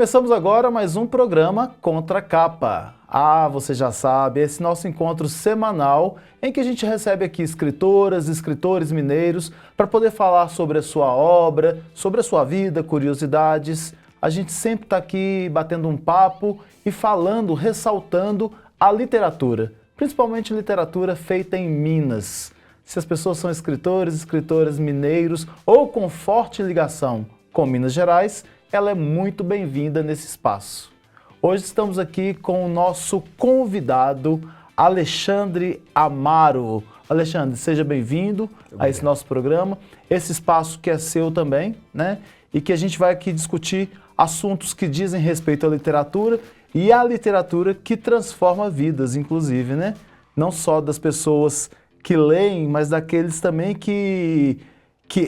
Começamos agora mais um programa Contra a Capa. Você já sabe, esse nosso encontro semanal em que a gente recebe aqui escritoras, escritores mineiros para poder falar sobre a sua obra, sobre a sua vida, curiosidades. A gente sempre está aqui batendo um papo e falando, ressaltando a literatura, principalmente literatura feita em Minas. Se as pessoas são escritores, escritoras mineiros ou com forte ligação com Minas Gerais, ela é muito bem-vinda nesse espaço. Hoje estamos aqui com o nosso convidado, Alexandre Amaro. Alexandre, seja bem-vindo a esse nosso programa, esse espaço que é seu também, né? E que a gente vai aqui discutir assuntos que dizem respeito à literatura e à literatura que transforma vidas, inclusive, né? Não só das pessoas que leem, mas daqueles também que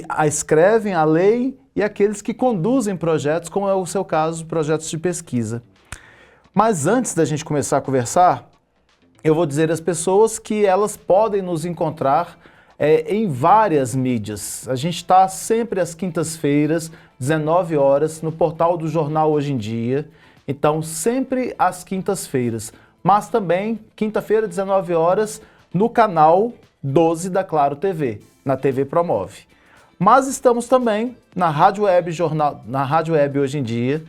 a escrevem, a leem e aqueles que conduzem projetos, como é o seu caso, projetos de pesquisa. Mas antes da gente começar a conversar, eu vou dizer às pessoas que elas podem nos encontrar em várias mídias. A gente está sempre às quintas-feiras, 19 horas, no portal do Jornal Hoje em Dia. Então, sempre às quintas-feiras. Mas também, quinta-feira, 19 horas, no canal 12 da Claro TV, na TV Promove. Mas estamos também na Rádio Web na Rádio Web Hoje em Dia,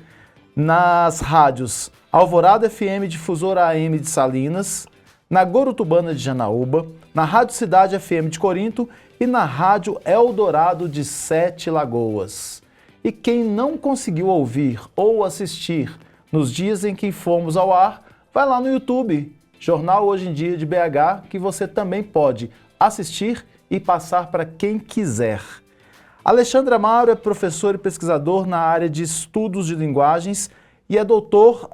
nas rádios Alvorada FM, Difusora AM de Salinas, na Gorutubana de Janaúba, na Rádio Cidade FM de Corinto e na Rádio Eldorado de Sete Lagoas. E quem não conseguiu ouvir ou assistir nos dias em que fomos ao ar, vai lá no YouTube, Jornal Hoje em Dia de BH, que você também pode assistir e passar para quem quiser. Alexandre Amaro é professor e pesquisador na área de estudos de linguagens e é doutor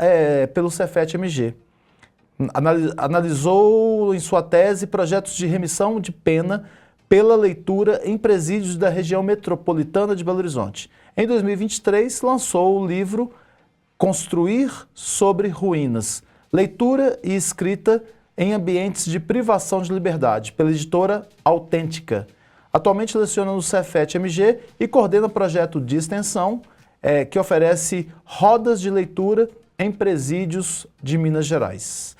pelo Cefet-MG. Analisou em sua tese projetos de remissão de pena pela leitura em presídios da região metropolitana de Belo Horizonte. Em 2023, lançou o livro Construir sobre Ruínas, leitura e escrita em ambientes de privação de liberdade, pela editora Autêntica. Atualmente leciona no Cefet-MG e coordena projeto de extensão que oferece rodas de leitura em presídios de Minas Gerais.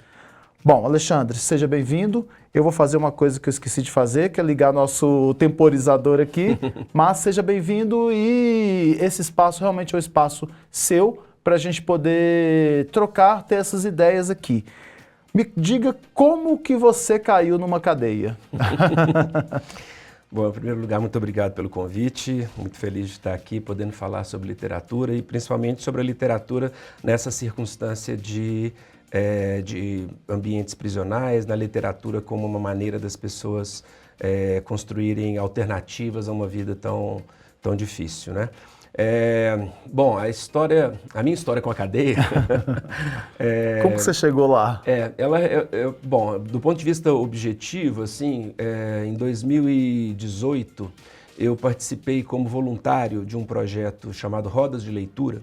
Bom, Alexandre, seja bem-vindo. Eu vou fazer uma coisa que eu esqueci de fazer, que é ligar nosso temporizador aqui, mas seja bem-vindo e esse espaço realmente é um espaço seu para a gente poder trocar, ter essas ideias aqui. Me diga como que você caiu numa cadeia. Bom, em primeiro lugar, muito obrigado pelo convite, muito feliz de estar aqui podendo falar sobre literatura e principalmente sobre a literatura nessa circunstância de ambientes prisionais, na literatura como uma maneira das pessoas construírem alternativas a uma vida tão difícil, né? Bom, a minha história com a cadeia... Como que você chegou lá? Bom, do ponto de vista objetivo, assim, em 2018, eu participei como voluntário de um projeto chamado Rodas de Leitura,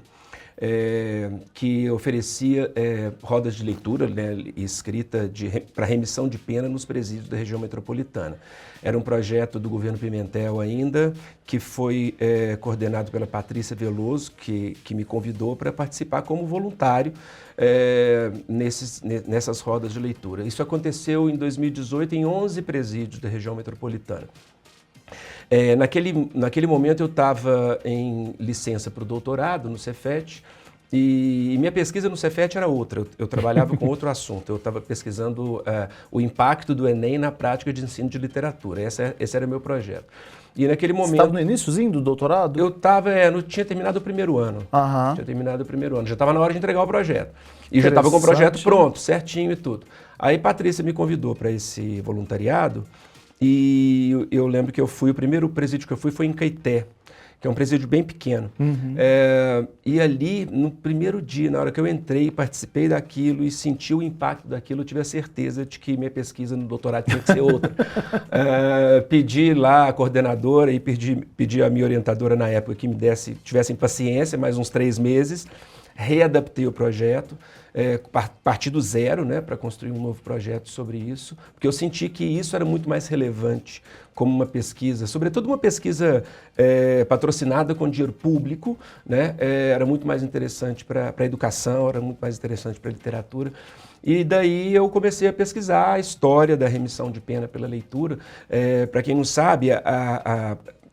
que oferecia rodas de leitura, né, escrita para remissão de pena nos presídios da região metropolitana. Era um projeto do governo Pimentel ainda, que foi coordenado pela Patrícia Veloso, que me convidou para participar como voluntário nessas rodas de leitura. Isso aconteceu em 2018 em 11 presídios da região metropolitana. Naquele momento eu estava em licença para o doutorado no Cefet e minha pesquisa no Cefet era outra, eu trabalhava com outro assunto, eu estava pesquisando o impacto do Enem na prática de ensino de literatura, esse era o meu projeto. E naquele momento... Você estava no iníciozinho do doutorado? Eu estava, tinha terminado o primeiro ano, já estava na hora de entregar o projeto. E já estava com o projeto pronto, certinho e tudo. Aí Patrícia me convidou para esse voluntariado. E eu lembro que o primeiro presídio que eu fui foi em Caeté, que é um presídio bem pequeno. Uhum. E ali, no primeiro dia, na hora que eu entrei, participei daquilo e senti o impacto daquilo, eu tive a certeza de que minha pesquisa no doutorado tinha que ser outra. Pedi lá a coordenadora e pedi à minha orientadora na época que tivessem paciência, mais uns 3 meses, readaptei o projeto, parti do zero, né, para construir um novo projeto sobre isso, porque eu senti que isso era muito mais relevante como uma pesquisa, sobretudo uma pesquisa patrocinada com dinheiro público, né, era muito mais interessante para a educação, era muito mais interessante para a literatura. E daí eu comecei a pesquisar a história da remissão de pena pela leitura. Para quem não sabe,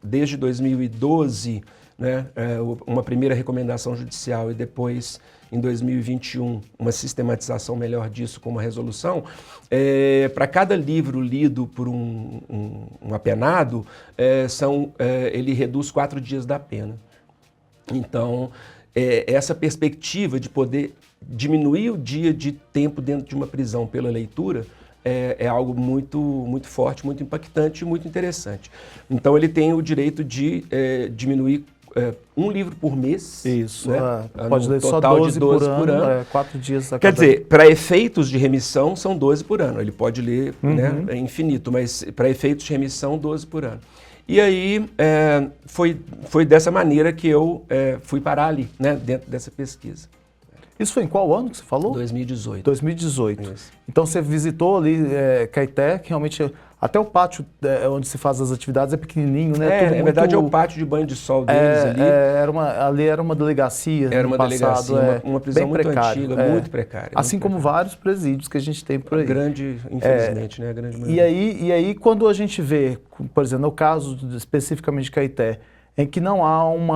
desde 2012, né, uma primeira recomendação judicial e depois, em 2021, uma sistematização melhor disso com uma resolução, para cada livro lido por um apenado, ele reduz 4 dias da pena. Então, essa perspectiva de poder diminuir o dia de tempo dentro de uma prisão pela leitura é algo muito, muito forte, muito impactante e muito interessante. Então, ele tem o direito de diminuir um livro por mês. Isso, né? Pode ler só 12 por ano, 4 dias a cada... Quer dizer, para efeitos de remissão são 12 por ano. Ele pode ler né, infinito, mas para efeitos de remissão, 12 por ano. E aí foi dessa maneira que eu fui parar ali, né, dentro dessa pesquisa. Isso foi em qual ano que você falou? 2018. 2018. Isso. Então você visitou ali Caeté, que realmente até o pátio onde se faz as atividades é pequenininho, né? Na verdade é o pátio de banho de sol deles ali. Ali era uma delegacia. Era uma passado, delegacia, uma prisão bem muito precário, antiga, muito precária. Assim como vários presídios que a gente tem por aí. Grande, infelizmente, né? Grande maioria. E aí, quando a gente vê, por exemplo, no caso especificamente de Caeté, em que não há um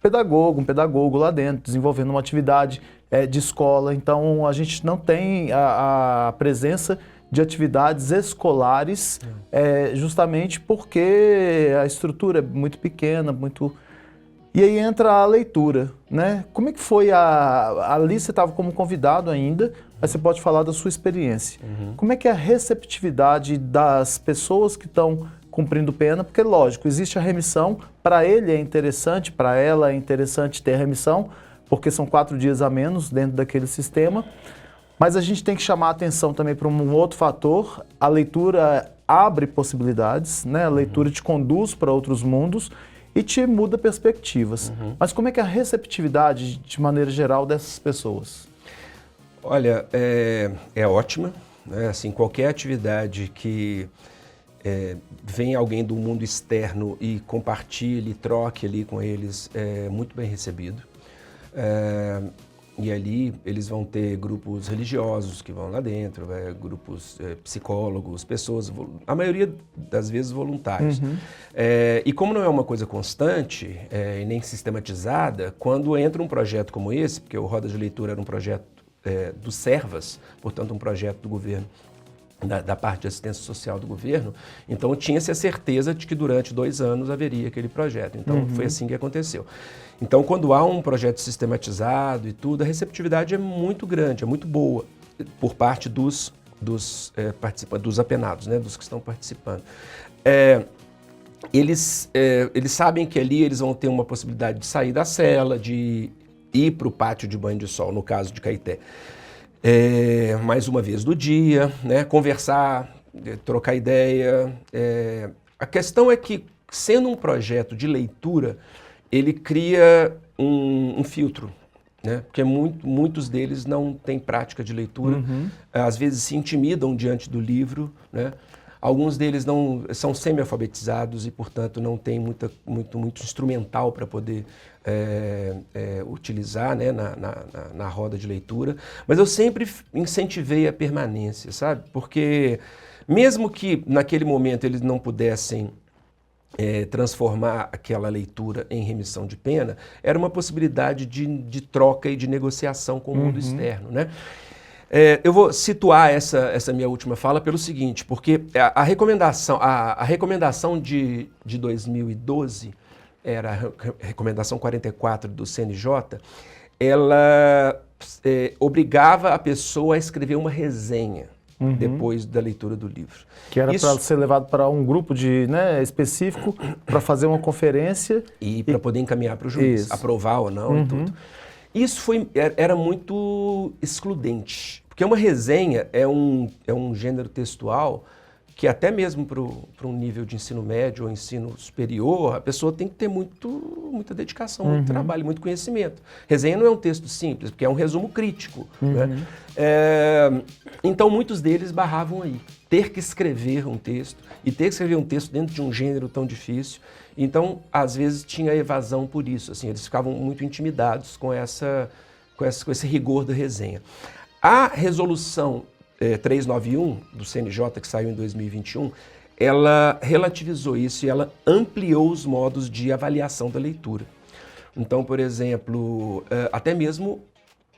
pedagogo lá dentro, desenvolvendo uma atividade de escola, então a gente não tem a presença de atividades escolares, justamente porque a estrutura é muito pequena, E aí entra a leitura, né? Como é que foi ali você estava como convidado ainda, mas você pode falar da sua experiência. Como é que é a receptividade das pessoas que estão cumprindo pena? Porque, lógico, existe a remissão, para ele é interessante, para ela é interessante ter a remissão, porque são 4 dias a menos dentro daquele sistema, mas a gente tem que chamar a atenção também para um outro fator. A leitura abre possibilidades, né? A leitura te conduz para outros mundos e te muda perspectivas. Mas como é que é a receptividade, de maneira geral, dessas pessoas? Olha, é ótima, né? Assim, qualquer atividade que vem alguém do mundo externo e compartilhe, troque ali com eles, é muito bem recebido. E ali eles vão ter grupos religiosos que vão lá dentro, grupos psicólogos, pessoas, a maioria das vezes voluntários. E como não é uma coisa constante e nem sistematizada, quando entra um projeto como esse, porque o Rodas de Leitura era um projeto do Servas, portanto um projeto do governo, da parte de assistência social do governo, então tinha-se a certeza de que durante 2 anos haveria aquele projeto. Então foi assim que aconteceu. Então quando há um projeto sistematizado e tudo, a receptividade é muito grande, é muito boa por parte dos participantes, dos apenados, né, dos que estão participando. Eles sabem que ali eles vão ter uma possibilidade de sair da cela, de ir para o pátio de banho de sol, no caso de Caeté. Mais uma vez do dia, né, conversar, trocar ideia. A questão é que, sendo um projeto de leitura, ele cria um filtro, né, porque muitos deles não têm prática de leitura, às vezes se intimidam diante do livro, né. Alguns deles não são semi-alfabetizados e, portanto, não têm muito instrumental para poder utilizar, né, na roda de leitura. Mas eu sempre incentivei a permanência, sabe? Porque mesmo que naquele momento eles não pudessem transformar aquela leitura em remissão de pena, era uma possibilidade de troca e de negociação com o mundo externo, né? Eu vou situar essa minha última fala pelo seguinte, porque a recomendação de 2012, era a recomendação 44 do CNJ, ela obrigava a pessoa a escrever uma resenha depois da leitura do livro. Que era para ser levado para um grupo específico para fazer uma conferência. E para poder encaminhar para o juiz, aprovar ou não e tudo. Isso era muito excludente. Porque uma resenha é um gênero textual que até mesmo para um nível de ensino médio ou ensino superior, a pessoa tem que ter muita dedicação, muito trabalho, muito conhecimento. Resenha não é um texto simples, porque é um resumo crítico. Né? Então, muitos deles barravam aí. Ter que escrever um texto, e ter que escrever um texto dentro de um gênero tão difícil. Então, às vezes, tinha evasão por isso. Assim, eles ficavam muito intimidados com esse rigor da resenha. A resolução 391 do CNJ, que saiu em 2021, ela relativizou isso e ela ampliou os modos de avaliação da leitura. Então, por exemplo, até mesmo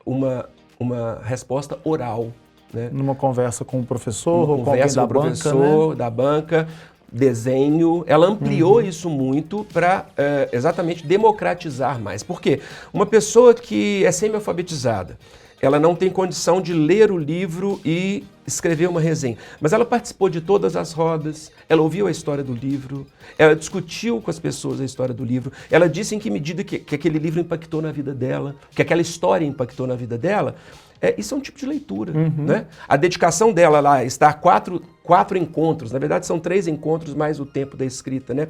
uma resposta oral. Né? Numa conversa com o professor ou com alguém da banca, professor, né? da banca, desenho, ela ampliou isso muito para exatamente democratizar mais. Por quê? Uma pessoa que é semi-alfabetizada, ela não tem condição de ler o livro e escrever uma resenha. Mas ela participou de todas as rodas, ela ouviu a história do livro, ela discutiu com as pessoas a história do livro, ela disse em que medida que aquele livro impactou na vida dela, que aquela história impactou na vida dela. Isso é um tipo de leitura. Né? A dedicação dela lá está quatro encontros, na verdade são 3 encontros mais o tempo da escrita. Né?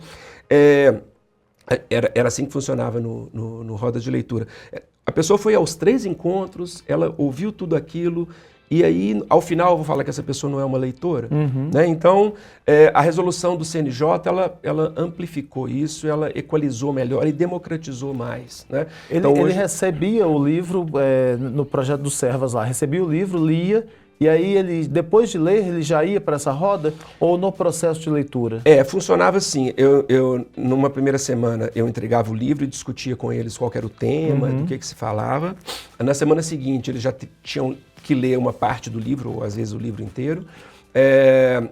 Era assim que funcionava no Rodas de Leitura. A pessoa foi aos 3 encontros, ela ouviu tudo aquilo, e aí, ao final, eu vou falar que essa pessoa não é uma leitora. Né? Então, a resolução do CNJ, ela amplificou isso, ela equalizou melhor e democratizou mais. Né? Ele recebia o livro no projeto do Servas lá, recebia o livro, lia, e aí ele, depois de ler, ele já ia para essa roda ou no processo de leitura? Funcionava assim, eu numa primeira semana eu entregava o livro e discutia com eles qual era o tema, do que se falava. Na semana seguinte eles já tinham que ler uma parte do livro, ou às vezes o livro inteiro,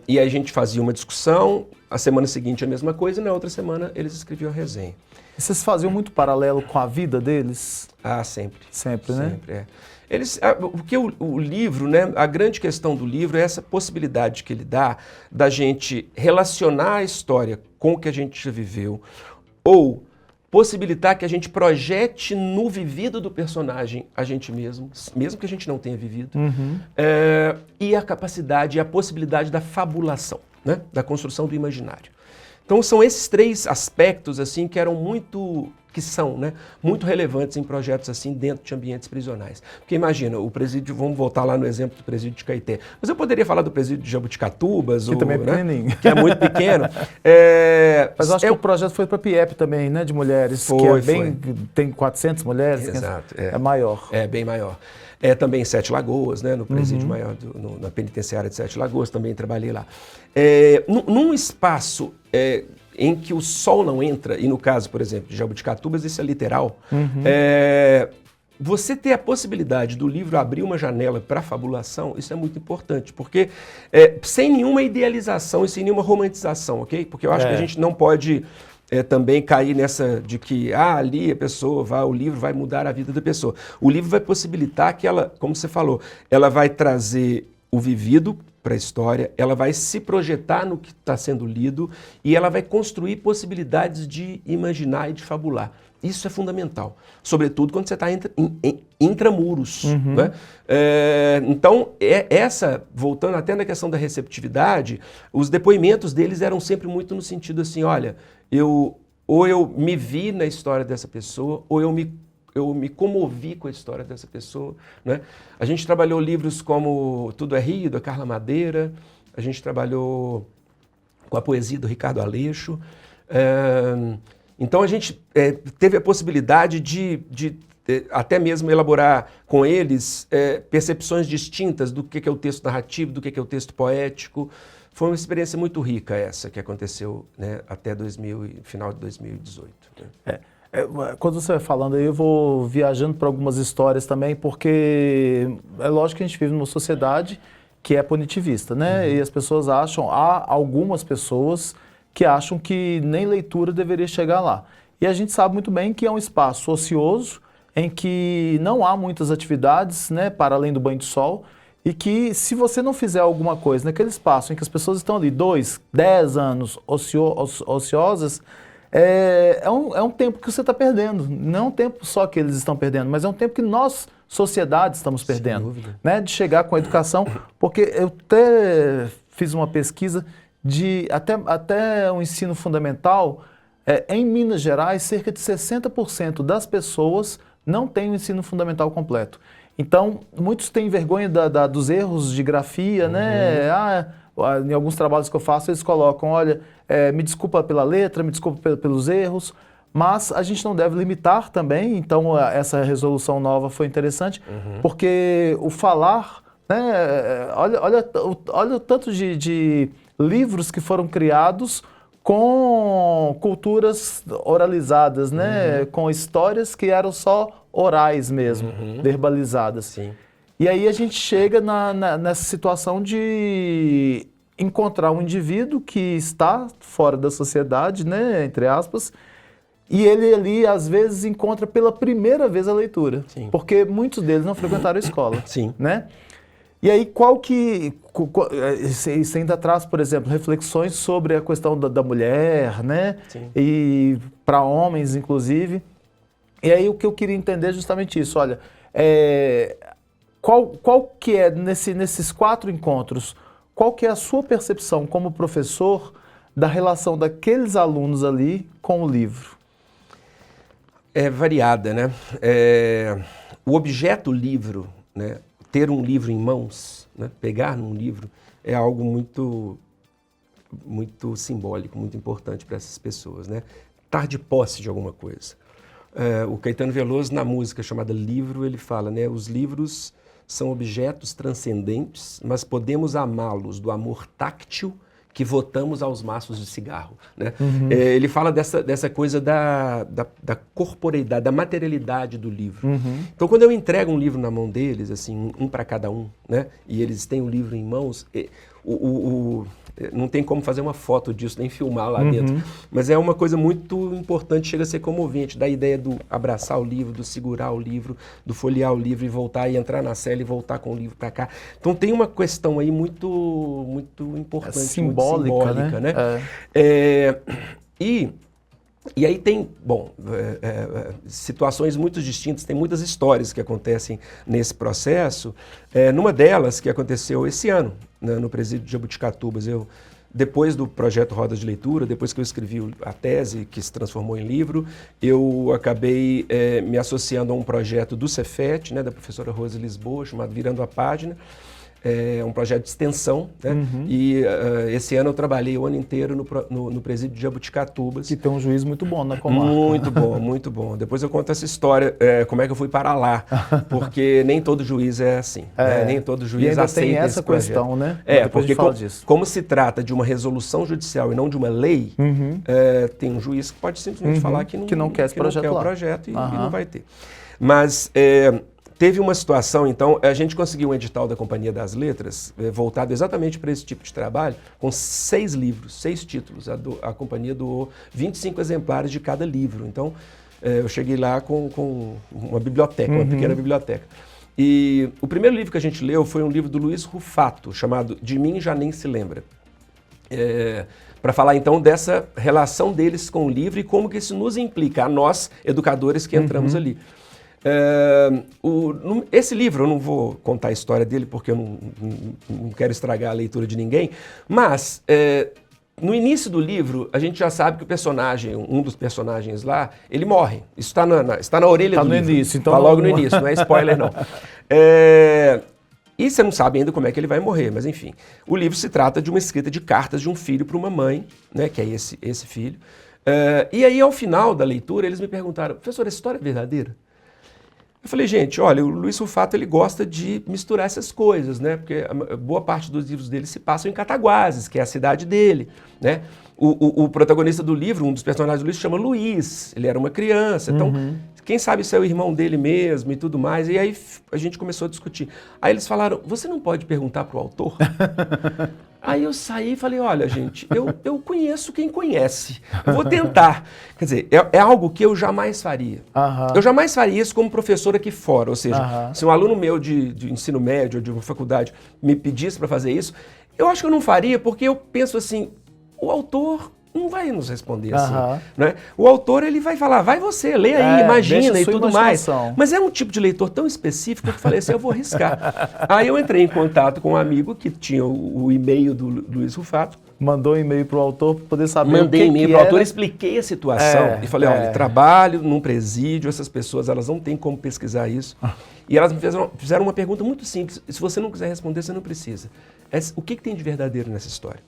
e aí a gente fazia uma discussão, a semana seguinte a mesma coisa e na outra semana eles escreviam a resenha. E vocês faziam muito paralelo com a vida deles? Ah, sempre. Sempre, né? Sempre, porque o livro, né, a grande questão do livro é essa possibilidade que ele dá da gente relacionar a história com o que a gente já viveu, ou possibilitar que a gente projete no vivido do personagem a gente mesmo que a gente não tenha vivido, e a capacidade e a possibilidade da fabulação, né, da construção do imaginário. Então são esses 3 aspectos assim que são, né, muito relevantes em projetos assim dentro de ambientes prisionais. Porque imagina, o presídio, vamos voltar lá no exemplo do presídio de Caeté, mas eu poderia falar do presídio de Jabuticatubas, que também é pequenininho, né, que é muito pequeno. Mas eu acho que o projeto foi para a PIEP também, né, de mulheres, tem 400 mulheres. Exato, é maior. É bem maior. Também em 7 Lagoas, né, no presídio maior, na penitenciária de 7 Lagoas, também trabalhei lá. Num espaço em que o sol não entra, e no caso, por exemplo, de Jabuticatubas, isso é literal, você ter a possibilidade do livro abrir uma janela para a fabulação, isso é muito importante, porque sem nenhuma idealização e sem nenhuma romantização, ok? Porque eu acho que a gente não pode também cair nessa de que ali a pessoa o livro vai mudar a vida da pessoa. O livro vai possibilitar que ela, como você falou, ela vai trazer o vivido para a história, ela vai se projetar no que está sendo lido e ela vai construir possibilidades de imaginar e de fabular. Isso é fundamental, sobretudo quando você está intramuros. Né? Então, voltando até na questão da receptividade, os depoimentos deles eram sempre muito no sentido assim, olha, ou eu me vi na história dessa pessoa, ou eu me comovi com a história dessa pessoa. Né? A gente trabalhou livros como Tudo é Rio, da Carla Madeira, a gente trabalhou com a poesia do Ricardo Aleixo. Então a gente teve a possibilidade de até mesmo elaborar com eles percepções distintas do que é o texto narrativo, do que é o texto poético. Foi uma experiência muito rica essa que aconteceu, né, até final de 2018. Né? Quando você vai falando aí, eu vou viajando para algumas histórias também, porque é lógico que a gente vive numa sociedade que é punitivista, né? E as pessoas acham, há algumas pessoas que acham que nem leitura deveria chegar lá. E a gente sabe muito bem que é um espaço ocioso, em que não há muitas atividades, né, para além do banho de sol, e que se você não fizer alguma coisa naquele espaço em que as pessoas estão ali 2, 10 anos ociosas, é um tempo que você está perdendo. Não é um tempo só que eles estão perdendo, mas é um tempo que nós, sociedade, estamos perdendo. Né? De chegar com a educação, porque eu até fiz uma pesquisa até o ensino fundamental, em Minas Gerais, cerca de 60% das pessoas não têm o ensino fundamental completo. Então, muitos têm vergonha dos erros de grafia, né? Em alguns trabalhos que eu faço, eles colocam, olha, me desculpa pela letra, me desculpa pelos erros, mas a gente não deve limitar também, então essa resolução nova foi interessante, porque o falar, né? Olha o tanto de livros que foram criados com culturas oralizadas, né? Com histórias que eram só orais mesmo, verbalizadas. Sim. E aí a gente chega nessa situação de encontrar um indivíduo que está fora da sociedade, né? Entre aspas, e ele ali, às vezes, encontra pela primeira vez a leitura. Sim. Porque muitos deles não frequentaram a escola. Sim. Né? E aí, você ainda traz, por exemplo, reflexões sobre a questão da mulher, né? Sim. E para homens, inclusive. E aí, o que eu queria entender é justamente isso. Olha, qual que é, nesses 4 encontros, qual que é a sua percepção como professor da relação daqueles alunos ali com o livro? É variada, né? O objeto livro, né? Ter um livro em mãos, né? Pegar num livro, é algo muito, muito simbólico, muito importante para essas pessoas, né? Estar de posse de alguma coisa. O Caetano Veloso, na música chamada Livro, ele fala, né? Os livros são objetos transcendentes, mas podemos amá-los do amor táctil que votamos aos maços de cigarro, né? Ele fala dessa coisa da corporeidade, da materialidade do livro. Então, quando eu entrego um livro na mão deles, assim, um para cada um, né? E eles têm o livro em mãos, não tem como fazer uma foto disso, nem filmar lá dentro. Mas é uma coisa muito importante, chega a ser comovente, da ideia do abraçar o livro, do segurar o livro, do folhear o livro e voltar e entrar na cela e voltar com o livro para cá. Então tem uma questão aí muito, muito importante, simbólica, muito simbólica, né? E aí tem, situações muito distintas, tem muitas histórias que acontecem nesse processo. Numa delas, que aconteceu esse ano, né, no presídio de Jabuticatubas, depois do projeto Rodas de Leitura, depois que eu escrevi a tese, que se transformou em livro, eu acabei me associando a um projeto do Cefet, né, da professora Rose Lisboa, chamado Virando a Página. É um projeto de extensão, né? E esse ano eu trabalhei o ano inteiro no presídio de Jabuticatubas. Que tem um juiz muito bom na comarca. Muito bom, muito bom. Depois eu conto essa história, como é que eu fui para lá, porque nem todo juiz é assim, né? Nem todo juiz aceita tem essa esse projeto. Questão, né? Porque como se trata de uma resolução judicial e não de uma lei, tem um juiz que pode simplesmente falar que não quer esse projeto, o projeto e não vai ter. Mas teve uma situação, então, a gente conseguiu um edital da Companhia das Letras, voltado exatamente para esse tipo de trabalho, com 6 livros, 6 títulos. A companhia doou 25 exemplares de cada livro. Então, eu cheguei lá com uma biblioteca, uma pequena biblioteca. E o primeiro livro que a gente leu foi um livro do Luiz Rufato, chamado De Mim Já Nem Se Lembra. Para falar, então, dessa relação deles com o livro e como que isso nos implica, a nós, educadores que entramos ali. Esse livro, eu não vou contar a história dele porque eu não quero estragar a leitura de ninguém, mas no início do livro a gente já sabe que o personagem, um dos personagens lá, ele morre. Isso está na orelha do livro. Está no início, então. Está logo no início, não é spoiler não. E você não sabe ainda como é que ele vai morrer, mas enfim. O livro se trata de uma escrita de cartas de um filho para uma mãe, né, que é esse filho. E aí, ao final da leitura, eles me perguntaram, professor, essa história é verdadeira? Eu falei, gente, olha, o Luiz Rufato, ele gosta de misturar essas coisas, né? Porque boa parte dos livros dele se passam em Cataguases, que é a cidade dele, né? O protagonista do livro, um dos personagens do livro, se chama Luiz, ele era uma criança, então, quem sabe se é o irmão dele mesmo e tudo mais, e aí a gente começou a discutir. Aí eles falaram, você não pode perguntar para o autor? Aí eu saí e falei, olha, gente, eu conheço quem conhece, eu vou tentar. Quer dizer, é algo que eu jamais faria. Eu jamais faria isso como professor aqui fora, ou seja, se um aluno meu de ensino médio ou de uma faculdade me pedisse para fazer isso, eu acho que eu não faria porque eu penso assim, o autor não vai nos responder assim, né? O autor, ele vai falar, vai você, lê aí, imagina e tudo mais. Mas é um tipo de leitor tão específico que eu falei assim, eu vou arriscar. Aí eu entrei em contato com um amigo que tinha o e-mail do Luiz Rufato, mandou um e-mail para o autor para poder saber Mandei o que e-mail que para o era. autor, expliquei a situação e falei, olha, trabalho num presídio, essas pessoas elas não têm como pesquisar isso. E elas me fizeram uma pergunta muito simples, se você não quiser responder, você não precisa. O que tem de verdadeiro nessa história?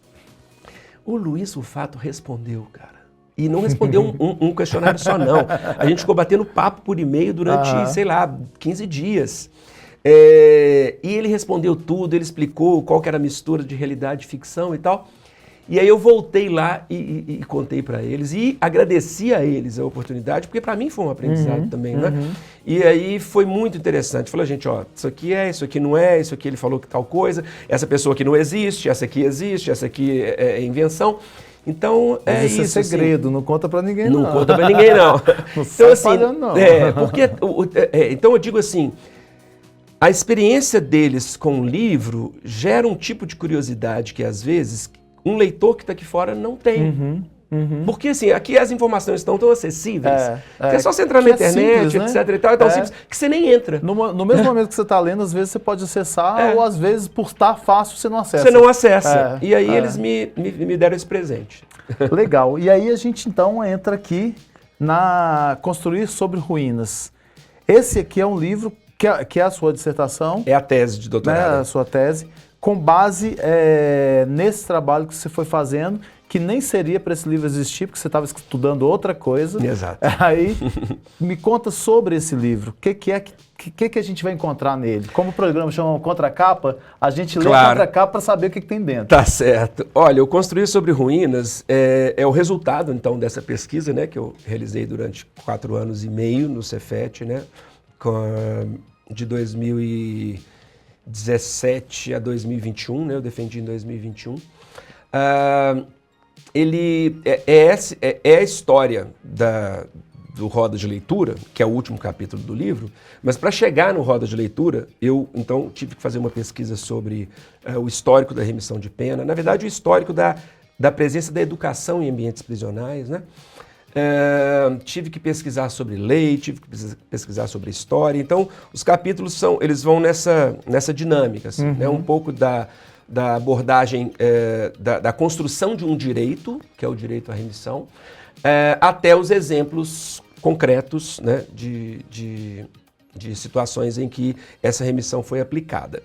O Luiz Rufato respondeu, cara. E não respondeu um questionário só, não. A gente ficou batendo papo por e-mail durante, sei lá, 15 dias. E ele respondeu tudo, ele explicou qual que era a mistura de realidade e ficção e tal. E aí eu voltei lá e contei para eles e agradeci a eles a oportunidade, porque para mim foi um aprendizado também, né? E aí foi muito interessante. Falei, gente, ó, isso aqui é, isso aqui não é, isso aqui ele falou que tal coisa, essa pessoa aqui não existe, essa aqui existe, essa aqui é invenção. Então, Mas isso é segredo, assim, não conta para ninguém, não. Não conta para ninguém, não. Não Então, assim, falhando, não. Então eu digo assim, a experiência deles com o livro gera um tipo de curiosidade que, às vezes, um leitor que está aqui fora não tem. Porque, assim, aqui as informações estão tão acessíveis que é só você entrar na internet, simples, etc. E tal, é tão simples que você nem entra. No mesmo momento que você está lendo, às vezes você pode acessar, ou às vezes, por estar fácil, você não acessa. Você não acessa. E aí eles me deram esse presente. Legal. E aí a gente, então, entra aqui na Construir sobre Ruínas. Esse aqui é um livro que é a sua dissertação. É a tese de doutorado. Né, a sua tese, com base nesse trabalho que você foi fazendo, que nem seria para esse livro existir, porque você estava estudando outra coisa. Exato. Aí, me conta sobre esse livro. O que a gente vai encontrar nele? Como o programa chama Contracapa, a gente lê a contracapa para saber o que tem dentro. Tá certo. Olha, o Construir sobre Ruínas é o resultado, então, dessa pesquisa, né, que eu realizei durante 4 anos e meio no Cefet, né, de 2017 a 2021, né, eu defendi em 2021. Ele é a história do Roda de Leitura, que é o último capítulo do livro, mas para chegar no Roda de Leitura, eu então tive que fazer uma pesquisa sobre o histórico da remissão de pena, na verdade o histórico da presença da educação em ambientes prisionais, né? Tive que pesquisar sobre lei, tive que pesquisar sobre história, então os capítulos eles vão nessa dinâmica, assim, né? Um pouco da abordagem da construção de um direito, que é o direito à remissão, até os exemplos concretos, né, de situações em que essa remissão foi aplicada.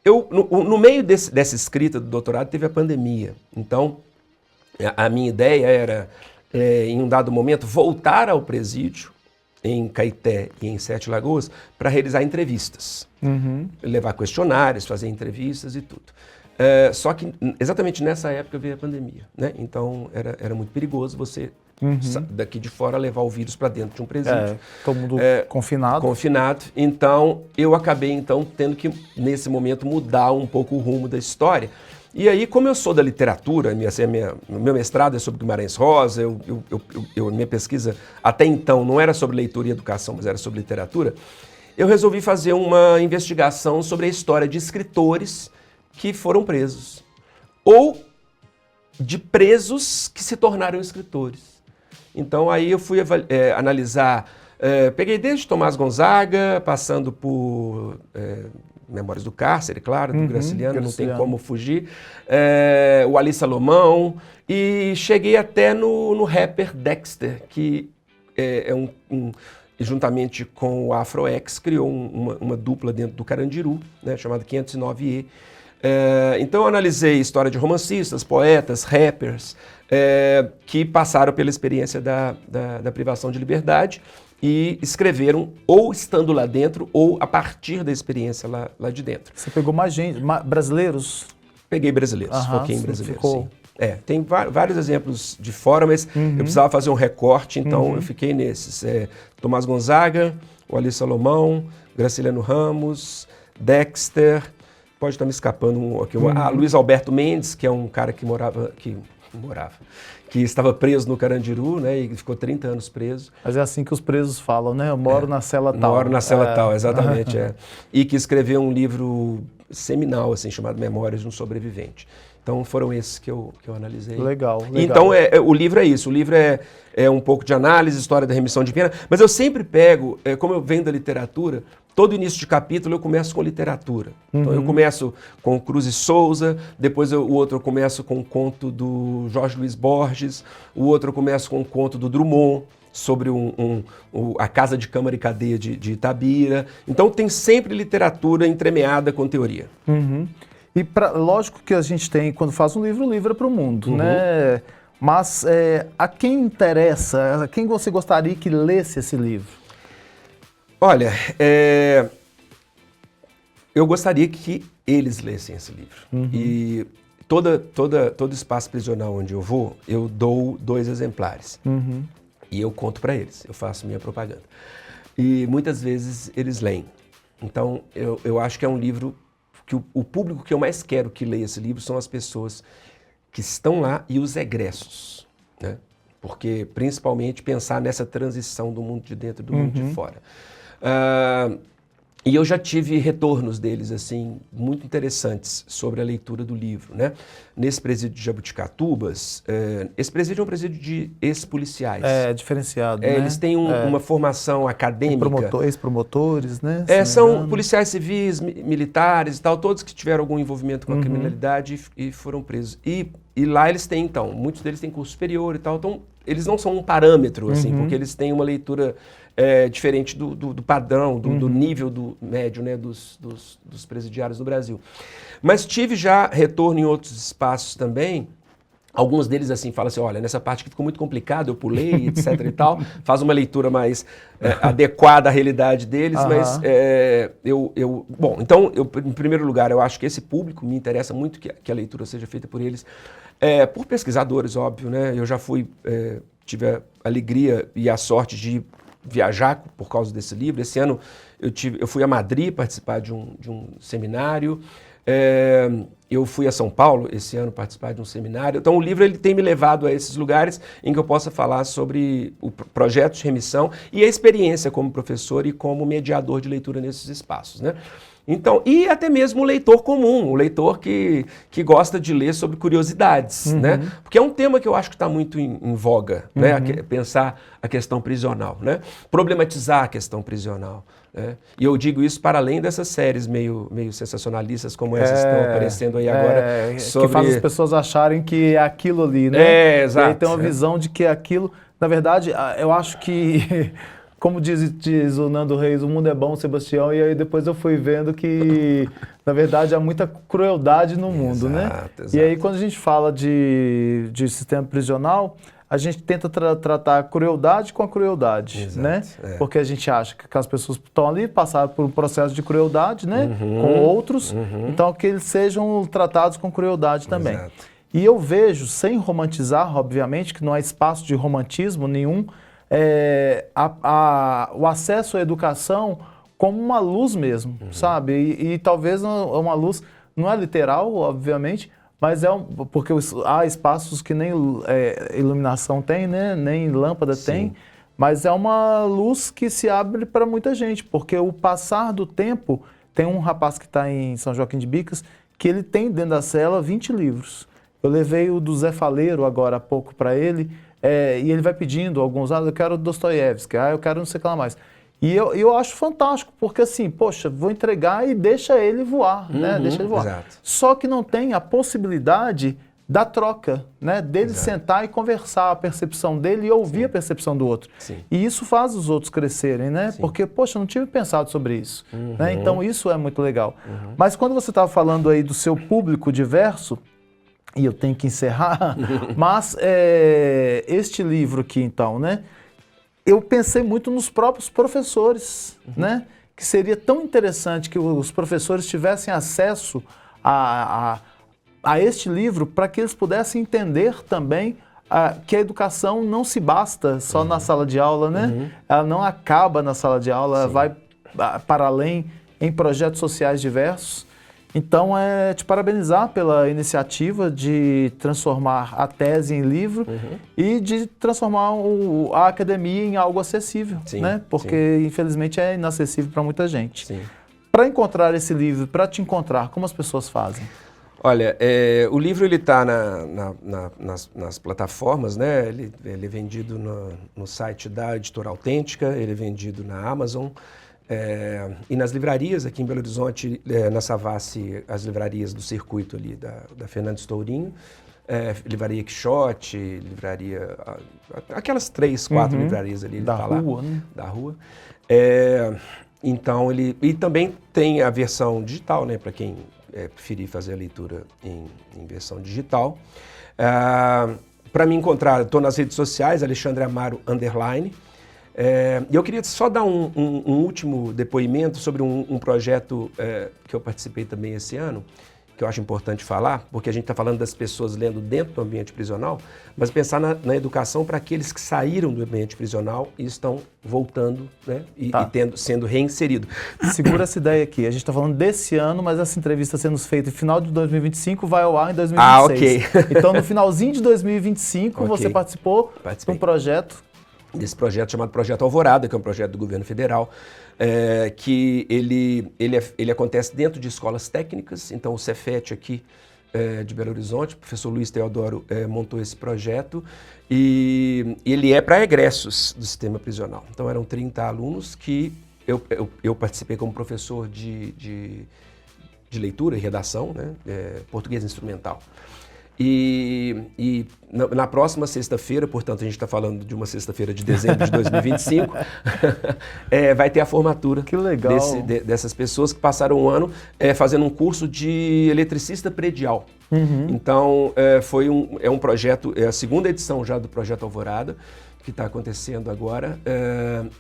No meio dessa escrita do doutorado teve a pandemia, então a minha ideia era, em um dado momento, voltar ao presídio, em Caeté e em Sete Lagoas, para realizar entrevistas. Levar questionários, fazer entrevistas e tudo. Só que exatamente nessa época veio a pandemia, né? Então era muito perigoso você, daqui de fora, levar o vírus para dentro de um presídio. Todo mundo confinado. Confinado. Então eu acabei tendo que, nesse momento, mudar um pouco o rumo da história. E aí, como eu sou da literatura, meu mestrado é sobre Guimarães Rosa, minha pesquisa até então não era sobre leitura e educação, mas era sobre literatura, eu resolvi fazer uma investigação sobre a história de escritores que foram presos, ou de presos que se tornaram escritores. Então aí eu fui analisar, peguei desde Tomás Gonzaga, passando por Memórias do Cárcere, claro, do Graciliano, não tem como fugir, o Ali Salomão, e cheguei até no rapper Dexter, que juntamente com o Afro-X, criou uma dupla dentro do Carandiru, né, chamada 509E. Então eu analisei a história de romancistas, poetas, rappers, que passaram pela experiência da privação de liberdade e escreveram ou estando lá dentro ou a partir da experiência lá de dentro. Você pegou mais gente, brasileiros? Peguei brasileiros, foquei em brasileiros, sim. Tem vários exemplos de fora, mas eu precisava fazer um recorte, então eu fiquei nesses. Tomás Gonzaga, o Ali Salomão, Graciliano Ramos, Dexter, pode estar me escapando aqui, Luiz Alberto Mendes, que é um cara que estava preso no Carandiru, né, e ficou 30 anos preso. Mas é assim que os presos falam, né? Eu moro na cela tal. Moro na cela tal, exatamente. E que escreveu um livro seminal, assim, chamado Memórias de um Sobrevivente. Então foram esses que eu analisei. Legal. Então o livro é isso, o livro é um pouco de análise, história da remissão de pena, mas eu sempre pego, como eu venho da literatura, todo início de capítulo eu começo com literatura. Então eu começo com Cruz e Souza, depois o outro eu começo com um conto do Jorge Luiz Borges, o outro eu começo com um conto do Drummond, sobre a Casa de Câmara e Cadeia de Itabira. Então tem sempre literatura entremeada com teoria. E lógico que a gente tem, quando faz um livro, o livro é para o mundo, né? Mas a quem interessa, a quem você gostaria que lesse esse livro? Olha, eu gostaria que eles lessem esse livro. E todo espaço prisional onde eu vou, eu dou 2 exemplares. E eu conto para eles, eu faço minha propaganda. E muitas vezes eles leem. Então, eu acho que é um livro que o público que eu mais quero que leia esse livro são as pessoas que estão lá e os egressos, né? Porque, principalmente, pensar nessa transição do mundo de dentro e do mundo de fora. E eu já tive retornos deles, assim, muito interessantes sobre a leitura do livro, né? Nesse presídio de Jabuticatubas, esse presídio é um presídio de ex-policiais. É diferenciado, né? Eles têm uma formação acadêmica. Ex-promotores, né? São policiais civis, militares e tal, todos que tiveram algum envolvimento com a criminalidade e foram presos. E lá eles têm, então, muitos deles têm curso superior e tal, então eles não são um parâmetro, assim, porque eles têm uma leitura diferente do padrão, do nível do médio, né, dos presidiários do Brasil. Mas tive já retorno em outros espaços também. Alguns deles assim falam assim, olha, nessa parte que ficou muito complicado, eu pulei, etc e tal. Faz uma leitura mais adequada à realidade deles, mas bom, então, em primeiro lugar, eu acho que esse público me interessa muito que a leitura seja feita por eles, por pesquisadores, óbvio, né? Eu já tive a alegria e a sorte de viajar por causa desse livro. Esse ano eu fui a Madrid participar de um seminário. Eu fui a São Paulo esse ano participar de um seminário. Então o livro ele tem me levado a esses lugares em que eu possa falar sobre o projeto de remissão e a experiência como professor e como mediador de leitura nesses espaços, né? Então, e até mesmo o leitor comum, o leitor que gosta de ler sobre curiosidades, né? Porque é um tema que eu acho que está muito em voga, né? Pensar a questão prisional, né? Problematizar a questão prisional, né? E eu digo isso para além dessas séries meio sensacionalistas como essas que estão aparecendo aí agora. Que faz as pessoas acharem que é aquilo ali, né? Exato. E aí tem uma visão de que é aquilo. Na verdade, eu acho que... Como diz o Nando Reis, o mundo é bom, Sebastião, e aí depois eu fui vendo que, na verdade, há muita crueldade no mundo, né? Exato. E aí quando a gente fala de sistema prisional, a gente tenta tratar a crueldade com a crueldade, né? Porque a gente acha que as pessoas estão ali, passaram por um processo de crueldade, né? Com outros, então que eles sejam tratados com crueldade também. Exato. E eu vejo, sem romantizar, obviamente, que não há espaço de romantismo nenhum, o acesso à educação como uma luz mesmo, sabe? E talvez uma luz, não é literal, obviamente, mas porque há espaços que nem iluminação tem, né? Nem lâmpada tem, mas é uma luz que se abre para muita gente, porque o passar do tempo, tem um rapaz que está em São Joaquim de Bicas, que ele tem dentro da cela 20 livros. Eu levei o do Zé Faleiro agora há pouco para ele, e ele vai pedindo alguns, eu quero Dostoiévski, eu quero não sei o que lá mais. E eu acho fantástico, porque assim, poxa, vou entregar e deixa ele voar, né? Deixa ele voar. Exato. Só que não tem a possibilidade da troca, né? Dele sentar e conversar a percepção dele e ouvir a percepção do outro. Sim. E isso faz os outros crescerem, né? Porque, poxa, eu não tive pensado sobre isso. Né? Então isso é muito legal. Mas quando você estava falando aí do seu público diverso, e eu tenho que encerrar, mas este livro aqui, então, né? Eu pensei muito nos próprios professores, né? Que seria tão interessante que os professores tivessem acesso a este livro para que eles pudessem entender também que a educação não se basta só na sala de aula, né? Ela não acaba na sala de aula, ela vai para além em projetos sociais diversos. Então, te parabenizar pela iniciativa de transformar a tese em livro e de transformar a academia em algo acessível, né? Porque, infelizmente, é inacessível para muita gente. Para encontrar esse livro, para te encontrar, como as pessoas fazem? Olha, o livro ele está nas plataformas, né? Ele é vendido no site da Editora Autêntica, ele é vendido na Amazon e nas livrarias aqui em Belo Horizonte, na Savassi, as livrarias do circuito ali da Fernando Stourinho, Livraria Quixote, livraria... aquelas 3, 4 livrarias ali. Da rua, né? Da rua. Então, e também tem a versão digital, né? Para quem preferir fazer a leitura em versão digital. Para me encontrar, estou nas redes sociais, Alexandre Amaro _. E eu queria só dar um último depoimento sobre um projeto que eu participei também esse ano, que eu acho importante falar, porque a gente está falando das pessoas lendo dentro do ambiente prisional, mas pensar na educação para aqueles que saíram do ambiente prisional e estão voltando, né, e sendo reinseridos. Segura essa ideia aqui. A gente está falando desse ano, mas essa entrevista sendo feita no final de 2025 vai ao ar em 2026. Ok. Então, no finalzinho de 2025, você participou de um projeto. Desse projeto chamado Projeto Alvorada, que é um projeto do governo federal, que ele acontece dentro de escolas técnicas. Então o Cefet aqui de Belo Horizonte, o professor Luiz Teodoro montou esse projeto e ele é para egressos do sistema prisional. Então eram 30 alunos que eu participei como professor de leitura e redação, né, português instrumental. E na próxima sexta-feira, portanto a gente está falando de uma sexta-feira de dezembro de 2025, vai ter a formatura. Que legal. Dessas pessoas que passaram um ano fazendo um curso de eletricista predial. Então é um projeto, é a segunda edição já do Projeto Alvorada, que está acontecendo agora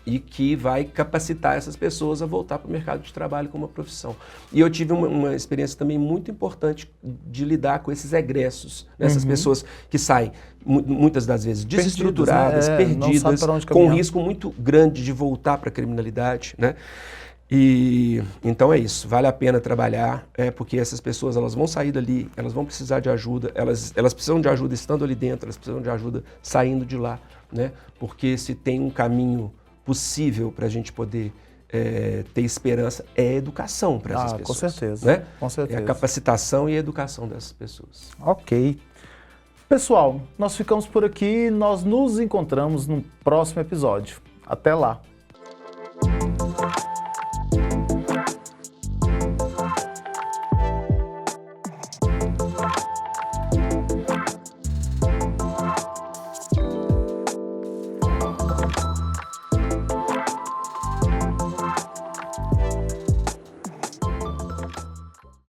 e que vai capacitar essas pessoas a voltar para o mercado de trabalho como uma profissão. E eu tive uma experiência também muito importante de lidar com esses egressos, né? Essas pessoas que saem muitas das vezes desestruturadas, perdidas, com um risco muito grande de voltar para a criminalidade, né? E então é isso, vale a pena trabalhar, porque essas pessoas elas vão sair dali, elas vão precisar de ajuda, elas precisam de ajuda estando ali dentro, elas precisam de ajuda saindo de lá, né? Porque se tem um caminho possível para a gente poder ter esperança, é a educação para essas pessoas. Com certeza, né? Com certeza. É a capacitação e a educação dessas pessoas. Ok. Pessoal, nós ficamos por aqui, nós nos encontramos no próximo episódio. Até lá!